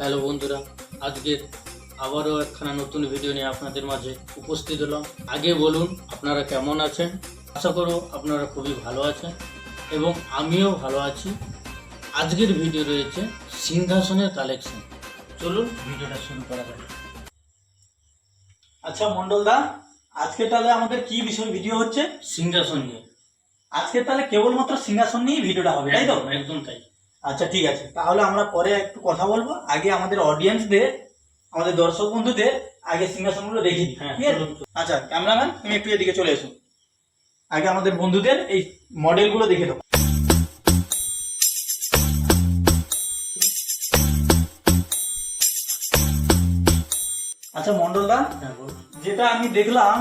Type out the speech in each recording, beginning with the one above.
Hello বন্ধুরা, আজকের আবারও একখানা নতুন ভিডিও নিয়ে আপনাদের মাঝে উপস্থিত হলাম। আগে বলুন আপনারা কেমন আছেন? আশা করো আপনারা খুবই ভালো আছেন এবং আমিও ভালো আছি। আজকের ভিডিও রয়েছে সিংহাসনের কালেকশন। চলুন ভিডিওটা শুরু করা যাক। আচ্ছা মন্ডল দা, আজকে তাহলে আমাদের কি বিষয় ভিডিও হচ্ছে? সিংহাসন নিয়ে। আজকে তাহলে কেবলমাত্র সিংহাসন নিয়েই ভিডিওটা হবে, তাই তো? একদম তাই। আচ্ছা ঠিক আছে, তাহলে আমরা পরে একটু কথা বলবো। আগে আমাদের অডিয়েন্সদের, আমাদের দর্শক বন্ধুদের আগে সিংহাসনগুলো দেখি দিই। হ্যাঁ, ঠিক আছে? চলুন। আচ্ছা ক্যামেরাম্যান, তুমি একটু এদিকে চলে এসো। আগে আমাদের বন্ধুদের এই মডেলগুলো দেখে দাও। আচ্ছা মন্ডল দা, হ্যাঁ, বলুন। যেটা আমি দেখলাম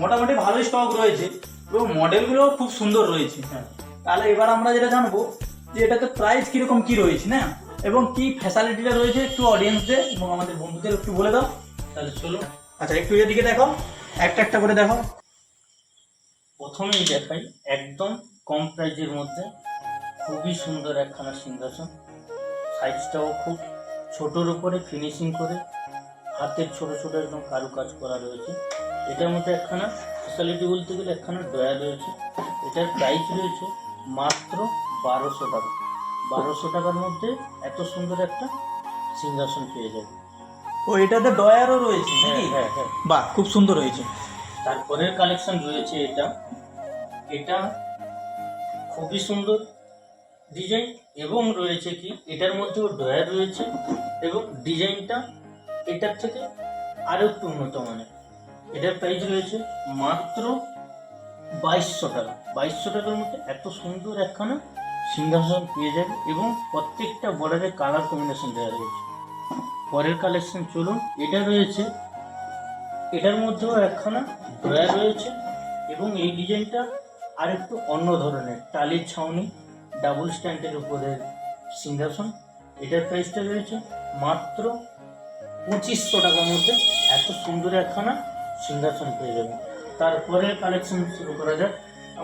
মোটামুটি ভালোই স্টক রয়েছে এবং মডেলগুলো খুব সুন্দর রয়েছে। হ্যাঁ, তাহলে এবার আমরা যেটা জানবো যে এটাতে প্রাইস কিরকম কি রয়েছে না, এবং কি ফ্যাসিলিটিটা রয়েছে একটু অডিয়েন্সদের এবং আমাদের বন্ধুদের একটু বলে দাও। তাহলে চলুন। আচ্ছা একটু এদিকে দেখো, একটা একটা করে দেখো। প্রথমেই দেখাই একদম কম প্রাইজের মধ্যে খুবই সুন্দর একখানা সিংহাসন। সাইজটাও খুব ছোটোর উপরে ফিনিশিং করে হাতের ছোট ছোট একদম কারুকাজ করা রয়েছে। এটার মধ্যে একখানা স্পেশালিটি বলতে গেলে একখানা ড্রয়ার রয়েছে। এটার প্রাইস রয়েছে মাত্র 1200 টাকা। 1200 টাকার মধ্যে এত সুন্দর একটা সিংহাসন পেয়ে যাবে। ও এটাতে ডয়ারও রয়েছে হ্যাঁ নাকি? হ্যাঁ হ্যাঁ। বাহ, খুব সুন্দর হয়েছে। তারপরের কালেকশন রয়েছে এটা। এটা খুবই সুন্দর ডিজাইন এবং রয়েছে কি এটার মধ্যেও ড্রয়ার রয়েছে এবং ডিজাইনটা এটার থেকে আরো একটু উন্নত মানের। এটার প্রাইস রয়েছে মাত্র 2200 টাকা। 2200 টাকার মধ্যে এত সুন্দর একখানা সিংহাসন পেয়ে যাবে এবং প্রত্যেকটা বর্ডারে কালার কম্বিনেশন দেওয়া রয়েছে। পরের কালেকশন চলুন। এটা রয়েছে, এটার মধ্যেও একখানা ড্রয়ার রয়েছে এবং এই ডিজাইনটা আর একটু অন্য ধরনের টালির ছাউনি ডাবল স্ট্যান্ডের উপরে সিংহাসন। এটার প্রাইসটা রয়েছে মাত্র 2500 টাকার মধ্যে এত সুন্দর একখানা সিংহাসন পেয়ে যাবেন। তারপরে কালেকশন শুরু করা যাক।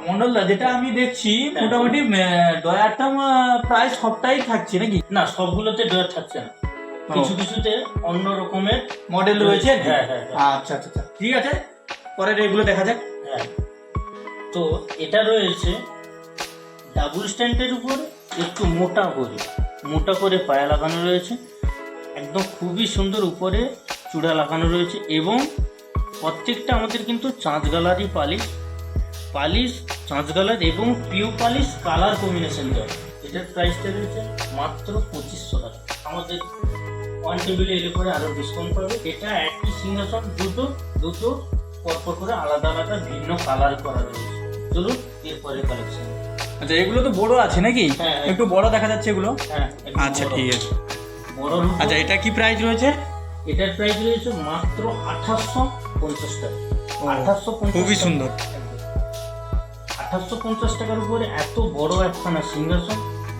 মন্ডলদা, যেটা আমি দেখছি মোটামুটি ডয়ারটা প্রায় সবটাই থাকছে নাকি? না, সবগুলোতে ড্রয়ার থাকছে না, কিছু কিছুতে অন্য রকমের মডেল রয়েছে। হ্যাঁ হ্যাঁ হ্যাঁ। আচ্ছা আচ্ছা আচ্ছা, ঠিক আছে, পরের এগুলো দেখা যাক। হ্যাঁ, তো এটা রয়েছে ডাবল স্ট্যান্ডের উপরে একটু মোটা করে পায়া লাগানো রয়েছে। একদম খুবই সুন্দর উপরে চূড়া লাগানো রয়েছে এবং প্রত্যেকটা আমাদের কিন্তু চাঁচগালারই পালিশ চাঁচগালার এবং পিউ পালিশ কালার কম্বিনেশন দেওয়া। এটার প্রাইসটা রয়েছে মাত্র 2500 টাকা। আমাদের ওয়ান টেবিলে এলে পরে আরও ডিসকাউন্ট পাবে। এটা একই সিংহাসন দুটো পরপর করে আলাদা আলাদা ভিন্ন কালার করা রয়েছে। চলুন এরপরে কালেকশন। আচ্ছা এগুলো তো বড় আছে নাকি? হ্যাঁ, একটু বড় দেখা যাচ্ছে এগুলো। হ্যাঁ, একদম আচ্ছা বড়। ঠিক আছে। বড় রূপ। আচ্ছা এটা কি প্রাইস রয়েছে? এটার প্রাইস রয়েছে মাত্র 2850 টাকা। 2850 খুবই টাকা। সুন্দর। 2850 টাকার উপরে এত বড় একখানা সিংহাসন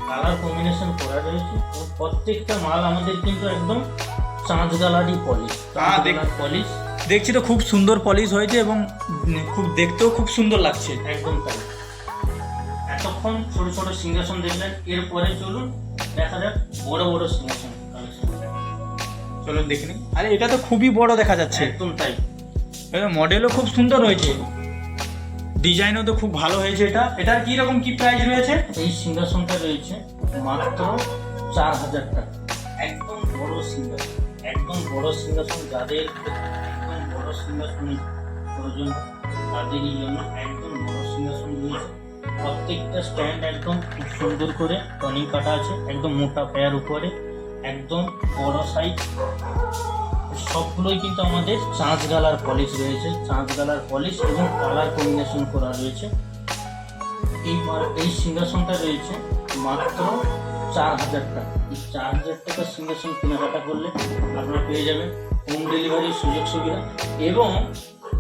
কালার কম্বিনেশন করা রয়েছে এবং প্রত্যেকটা মাল আমাদের কিন্তু একদম চাঁচগালারই পলিশ পলিশ। দেখছি তো খুব সুন্দর পলিশ হয়েছে এবং খুব দেখতেও খুব সুন্দর লাগছে। একদম তাই। এতক্ষণ ছোট ছোট সিংহাসন দেখলেন, এরপরে চলুন দেখা যাক বড় বড় সিংহাসন কালেকশন। চলুন দেখে নিই। আরে এটা তো খুবই বড় দেখা যাচ্ছে। একদম তাই। মডেলও খুব সুন্দর হয়েছে, ডিজাইনও তো খুব ভালো হয়েছে। এটার কি রকম কি প্রাইস রয়েছে? এই সিংহাসনটা রয়েছে মাত্র 4000 টাকা। একদম বড় সিংহাসন যাদের একদম বড় সিংহাসনের প্রয়োজন তাদেরই জন্য একদম বড় সিংহাসন রয়েছে। প্রত্যেকটা স্ট্যান্ড একদম খুব সুন্দর করে টনিং কাটা আছে, একদম মোটা পায়ার উপরে একদম বড় সাইজ। সবগুলোই কিন্তু আমাদের চাঁচগালার পলিশ রয়েছে, চাঁচগালার পলিশ এবং কালার কম্বিনেশন করা রয়েছে। এই সিংহাসনটা রয়েছে মাত্র 4000 টাকা। এই 4000 টাকার সিংহাসন কেনাকাটা করলে আপনারা পেয়ে যাবেন হোম ডেলিভারির সুযোগ সুবিধা এবং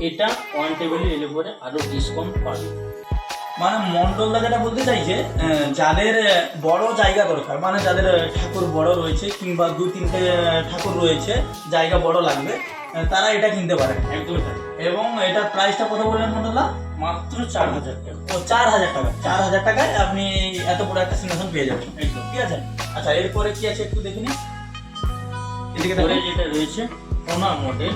এটা ওয়ান টেবিলে এলে পরে আরও ডিসকাউন্ট পাবে। মানে মন্ডলদা যেটা বলতে চাইছে, যাদের বড় জায়গা দরকার, মানে যাদের ঠাকুর বড় রয়েছে কিংবা 2-3টে ঠাকুর রয়েছে, জায়গা বড় লাগবে, তারা এটা কিনতে পারে। একদম তাই। এবং এটার প্রাইসটা কত বললেন মন্ডলদা? মাত্র 4000 টাকা। ও 4000 টাকা। 4000 টাকায় আপনি এত বড় একটা সিংহাসন পেয়ে যাবেন। একদম। ঠিক আছে। আচ্ছা এরপরে কি আছে একটু দেখে নিন। এদিকে পরে দেখো। যেটা রয়েছে কোনা মডেল,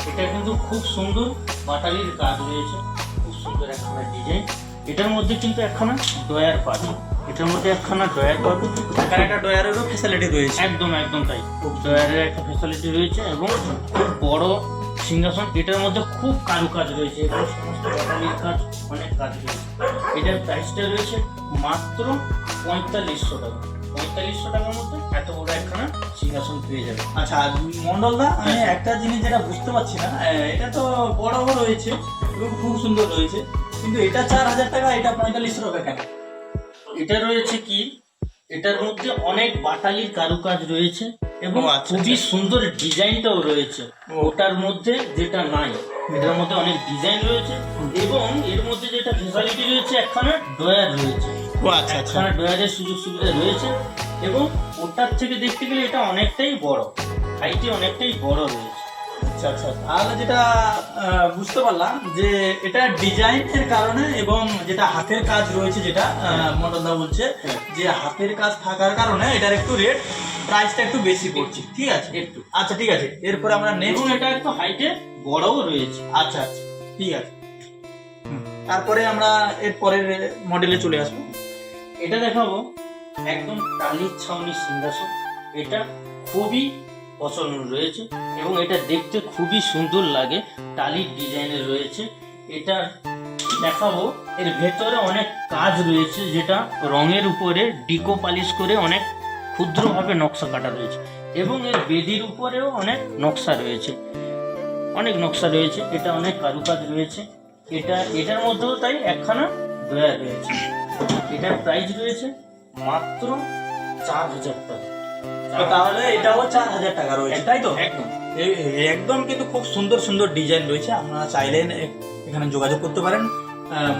এটা কিন্তু খুব সুন্দর বাটালির কাজ রয়েছে, খুব সুন্দর একখানা ডিজাইন। এটার মধ্যে কিন্তু একখানা ডয়ার পাবে, এটার মধ্যে একখানা ডয়ার পাবে, এখানে একটা ডয়ারেরও ফ্যাসিলিটি রয়েছে। একদম একদম তাই, ডয়ারের একটা ফ্যাসিলিটি রয়েছে এবং খুব বড় সিংহাসন। এটার মধ্যে খুব কারুকাজ রয়েছে এবং সমস্ত বাটালির কাজ, অনেক কাজ রয়েছে। এটার প্রাইসটা রয়েছে মাত্র 4500 টাকা। 4500 টাকার মধ্যে এত বড় একখানা সিংহাসন পেয়ে যাবে। আচ্ছা মন্ডলদা, আমি একটা জিনিস যেটা বুঝতে পারছি না, এটা তো বড় বড় রয়েছে এবং খুব সুন্দর রয়েছে, কিন্তু এটা 4000 টাকা, এটা 4500 টাকা কেন? এটা রয়েছে কি, এটার মধ্যে অনেক বাটালির কারুকাজ রয়েছে এবং ও আচ্ছা, খুবই সুন্দর ডিজাইনটাও রয়েছে। ও। ওটার মধ্যে যেটা নাই, এটার মধ্যে অনেক ডিজাইন রয়েছে এবং এর মধ্যে যেটা ফ্যাসিলিটি রয়েছে, একখানা ডয়ার রয়েছে, ও আচ্ছা আচ্ছা। একখানা ডয়ারের সুযোগ সুবিধা রয়েছে এবং ওটার থেকে দেখতে গেলে এটা অনেকটাই বড়, হাইটে অনেকটাই বড় রয়েছে। আচ্ছা আচ্ছা, তাহলে যেটা বুঝতে পারলাম যে এটা ডিজাইনের কারণে এবং যেটা হাতের কাজ রয়েছে, যেটা মন্ডলদা বলছে হ্যাঁ। যে হাতের কাজ থাকার কারণে এটার একটু রেট, প্রাইসটা একটু বেশি পড়ছে, ঠিক আছে একটু, আচ্ছা ঠিক আছে। এরপরে আমরা এবং নেক্সট, এটা একটু হাইটে বড়ও রয়েছে। আচ্ছা আচ্ছা ঠিক আছে। তারপরে আমরা এর পরের মডেলে চলে আসবো। এটা দেখাবো একদম টালির ছাউনি সিংহাসন। এটা খুবই প্রচলন রয়েছে এবং এটা দেখতে খুবই সুন্দর লাগে, টালির ডিজাইনের রয়েছে। এটা দেখাবো, এর ভেতরে অনেক কাজ রয়েছে, যেটা রঙের উপরে ডিকো পালিশ করে অনেক ক্ষুদ্রভাবে নকশা কাটা রয়েছে এবং এর বেদির উপরেও অনেক নকশা রয়েছে, অনেক নকশা রয়েছে। এটা অনেক কারুকাজ রয়েছে। এটার মধ্যেও তাই একখানা ডয়ার রয়েছে। এটার প্রাইস রয়েছে মাত্র 4000 টাকা। তো তাহলে এটাও 4000 টাকা রয়েছে, তাই তো? একদম একদম কিন্তু খুব সুন্দর সুন্দর ডিজাইন রয়েছে। আপনারা চাইলে এখানে যোগাযোগ করতে পারেন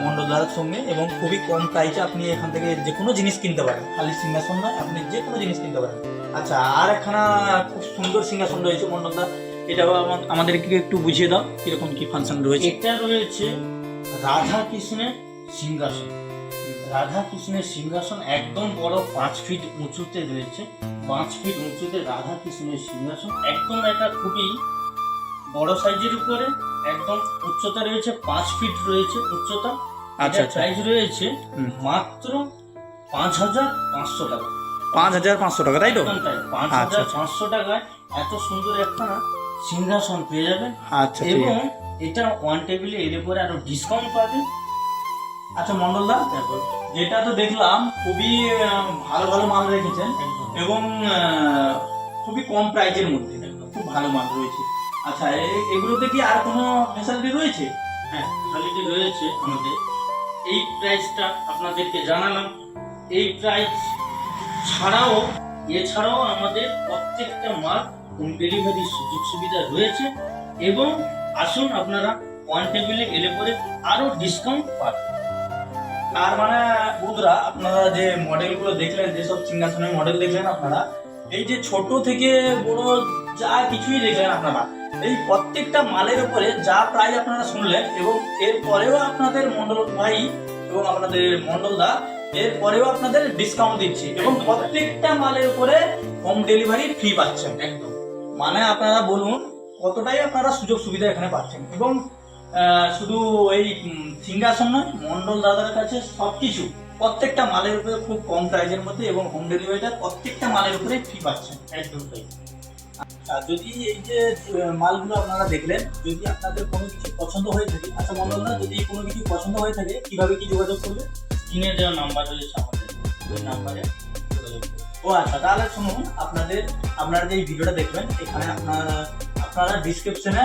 মন্ডলদার সঙ্গে এবং খুবই কম প্রাইসে আপনি এখান থেকে যে কোনো জিনিস কিনতে পারেন, খালি সিংহাসন নয়, আপনি যে কোনো জিনিস কিনতে পারেন। আচ্ছা, আর একখানা খুব সুন্দর সিংহাসন রয়েছে মন্ডলদা, এটাও আমাদেরকে একটু বুঝিয়ে দাও কিরকম কি ফাংশন রয়েছে। এটা রয়েছে রাধা কৃষ্ণের সিংহাসন। রাধা কৃষ্ণের সিংহাসন একদম বড়, 5 ফিট উঁচুতে রয়েছে। 5 ফিট উঁচুতে রাধা কৃষ্ণের সিংহাসন, একদম একটা খুবই বড় সাইজের উপরে, একদম উচ্চতা রয়েছে 5 ফিট রয়েছে উচ্চতা। আচ্ছা, আচ্ছা, আচ্ছা। প্রাইস রয়েছে হুম। মাত্র 5500 টাকা। 5500 টাকা, তাই তো? একদম তাই, আচ্ছা। 5500 টাকায় এত সুন্দর একখানা সিংহাসন পেয়ে যাবেন আচ্ছা ঠিক এবং আছে। এটা ওয়ান টেবিলে এলে পরে আরো ডিসকাউন্ট পাবেন। আচ্ছা মন্ডলদা, তারপর যেটা তো দেখলাম খুবই ভালো ভালো মাল রেখেছেন এবং খুবই কম প্রাইজের মধ্যে খুব ভালো মাল রয়েছে। আচ্ছা, এগুলোতে কি আর কোনো ফ্যাসিলিটি রয়েছে? হ্যাঁ, কোয়ালিটি রয়েছে আমাদের। এই প্রাইসটা আপনাদেরকে জানালাম। এই প্রাইস ছাড়াও, এছাড়াও আমাদের প্রত্যেকটা মাল হোম ডেলিভারির সুযোগ সুবিধা রয়েছে এবং আসুন আপনারা ওয়ান টেবিলে এলে পরে আরো ডিসকাউন্ট পাবেন। তার মানে বন্ধুরা, আপনারা যে মডেলগুলো দেখলেন, যেসব সিংহাসনের মডেল দেখলেন আপনারা, এই যে ছোট থেকে বড় যা কিছুই দেখলেন আপনারা, এই প্রত্যেকটা মালের উপরে যা প্রাইস আপনারা শুনলেন এবং এর পরেও আপনাদের মন্ডল ভাই এবং আপনাদের মন্ডলদা এর পরেও আপনাদের ডিসকাউন্ট দিচ্ছে এবং প্রত্যেকটা মালের উপরে হোম ডেলিভারি ফ্রি পাচ্ছেন। একদম মানে আপনারা বলুন কতটাই আপনারা সুযোগ সুবিধা এখানে পাচ্ছেন। এবং শুধু এই সিংহাসন নয়, মন্ডল দাদার কাছে সবকিছু প্রত্যেকটা মালের উপরে খুব কম প্রাইসের মধ্যে এবং হোম ডেলিভারিটা প্রত্যেকটা মালের উপরে ফ্রি পাচ্ছেন। একদম তাই। আর যদি এই যে মালগুলো আপনারা দেখলেন, যদি আপনাদের কোনো কিছু পছন্দ হয়ে থাকে, আচ্ছা মন্ডল দা, যদি কোনো কিছু পছন্দ হয়ে থাকে কিভাবে কি যোগাযোগ করবে? স্ক্রিনে দেওয়া নাম্বার রয়েছে আমাদের, ওই নাম্বারে যোগাযোগ করুন। ও আচ্ছা, তাহলে শুনুন, আপনারা যে এই ভিডিওটা দেখবেন, এখানে আপনারা ডিসক্রিপশনে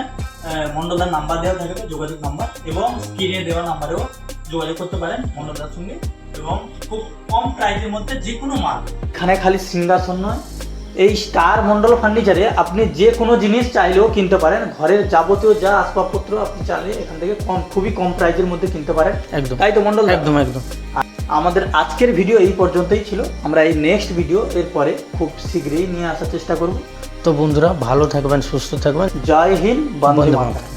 মন্ডলদার নাম্বার দেওয়া থাকবে, যোগাযোগ নাম্বার, এবং স্ক্রিনে দেওয়া নাম্বারেও যোগাযোগ করতে পারেন মন্ডলদার সঙ্গে এবং খুব কম প্রাইসের মধ্যে যে কোনো মাল। এখানে খালি সিংহাসন নয়, এই স্টার মন্ডল ফার্নিচারে আপনি যে কোনো জিনিস চাইলেও কিনতে পারেন। ঘরের যাবতীয় যা আসবাবপত্র আপনি চাইলে এখান থেকে খুবই কম প্রাইসের মধ্যে কিনতে পারেন। একদম তাই তো মন্ডল? একদম একদম। আমাদের আজকের ভিডিও এই পর্যন্তই ছিল। আমরা এই নেক্সট ভিডিও এরপরে খুব শীঘ্রই নিয়ে আসার চেষ্টা করব। তো বন্ধুরা, ভালো থাকবেন, সুস্থ থাকবেন। জয় হিন্দ, বন্দে বন্দে মাতরম। মাতরম।